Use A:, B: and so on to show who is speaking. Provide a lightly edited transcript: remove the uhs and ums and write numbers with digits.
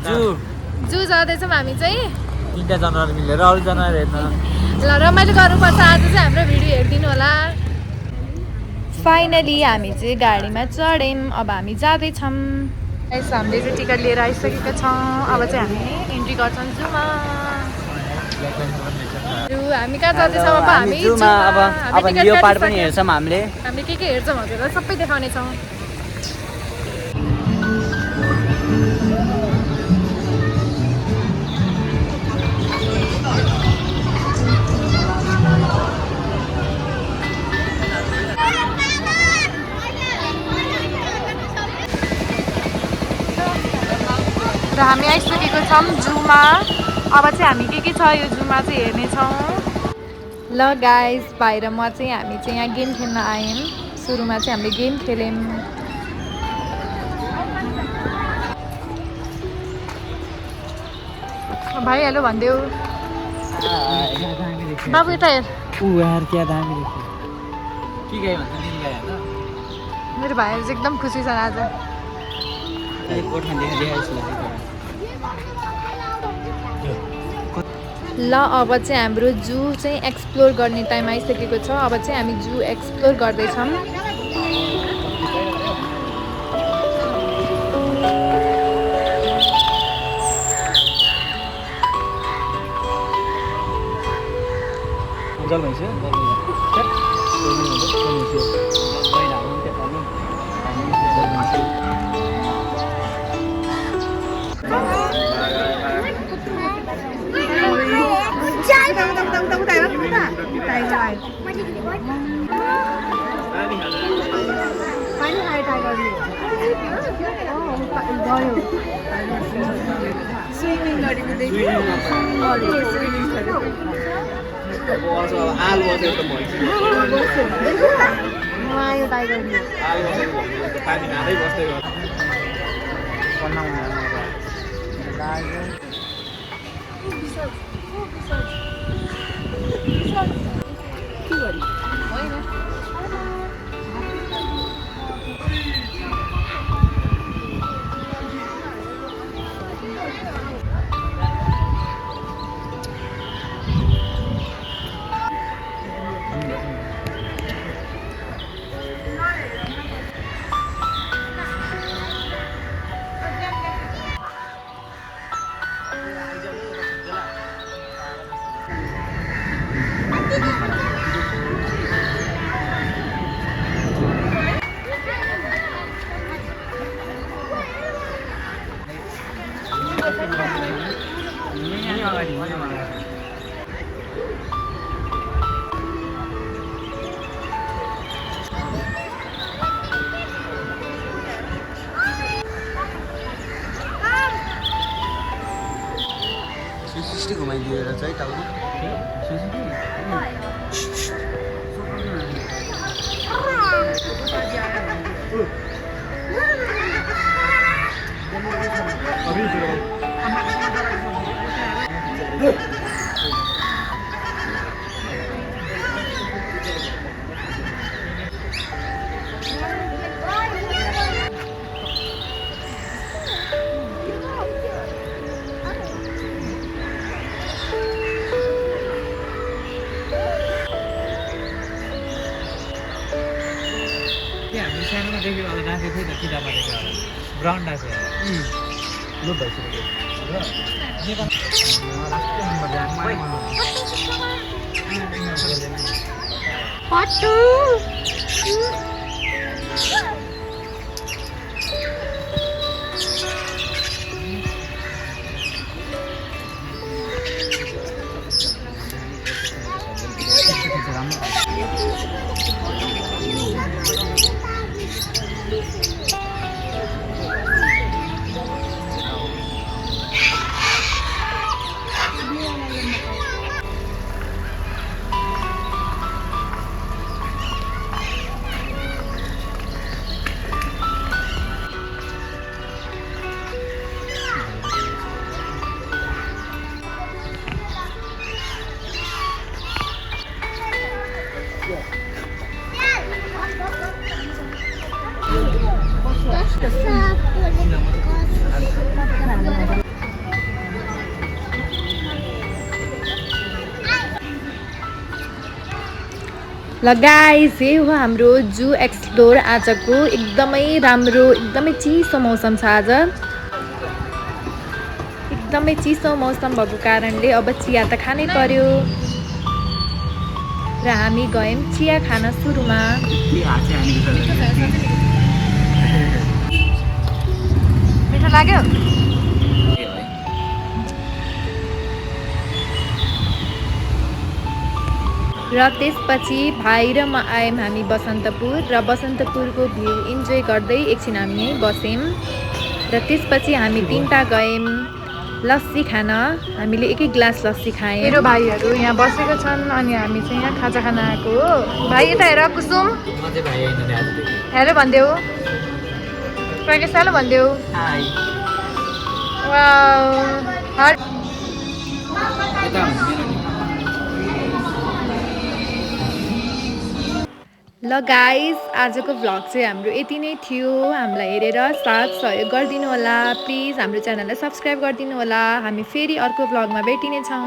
A: जू जाँदैछौँ हामी चाहिँ।
B: 3टा जनावर मिलेर अरू जनावर हेर्न।
A: ल रमाइलो गर्नुपर्छ आज चाहिँ हाम्रो भिडियो हेरिदिनु होला। फाइनली हामी चाहिँ गाडीमा चढ्यौँ। अब हामी जाँदैछौँ। हामीले चाहिँ टिकट लिएर आइसकेका छौँ। अब चाहिँ हामी इन्ट्री गर्छौँ जूमा। हामी कहाँ जाँदैछौँ अब? हामी
C: जूमा अब यो पार्ट पनि हेर्छौँ हामीले
A: के हेर्छौँ हजुरलाई सबै देखाउनेछौँ। र हामी आइसकेको छौँ जूमा। अब चाहिँ हामी के छ यो जूमा चाहिँ हेर्नेछौँ। ल गाइस बाहिर हामी चाहिँ यहाँ गेम खेल्न आयौँ। सुरुमा चाहिँ हामीले गेम खेल्यौँ। भाइ हेलो भनिदेऊ। बाबु यता हेर।
C: यार क्या दामी देखियो।
B: के गाई भन्छ नि गाई हैन।
A: मेरो भाइहरू चाहिँ एकदम खुसी छन् आज। ल अब चाहिँ हाम्रो जू चाहिँ एक्सप्लोर गर्ने टाइम आइसकेको छ। अब चाहिँ हामी जू एक्सप्लोर गर्दैछौँ। स्विमिङ गरेको देखि
C: घुमाइदिएर चाहिँ टाउको
B: सानोमा देखेको होला नाचेको थियो त किताबमा देखेको होला ग्राउन्ड नाच्यो लुप भइसक्यो
A: ल गाइस यही हो हाम्रो जू एक्सप्लोर आजको एकदमै राम्रो एकदमै चिसो मौसम छ आज एकदमै चिसो मौसम भएको कारणले अब चिया त खानै पर्यो र हामी गयौँ चिया खान सुरुमा मिठो लाग्यो र त्यसपछि भाइ र म आयौँ हामी बसन्तपुर र बसन्तपुरको भ्यू इन्जोय गर्दै एकछिन हामी यहीँ बस्यौँ र त्यसपछि हामी तिनवटा गयौँ लस्सी खान हामीले एक ग्लास लस्सी खायौँ मेरो भाइहरू यहाँ बसेको छन् अनि हामी चाहिँ यहाँ खाजा खान आएको हो भाइ यता हेर कुसुम
B: म चाहिँ भाइ आइन आज
A: हेर भनिदेऊ कहिले सानो भनिदेऊ ल गाइस आजको भ्लग चाहिँ हाम्रो यति नै थियो हामीलाई हेरेर साथ सहयोग गरिदिनु होला प्लिज हाम्रो च्यानललाई सब्सक्राइब गरिदिनु होला हामी फेरि अर्को भ्लगमा भेटिनेछौँ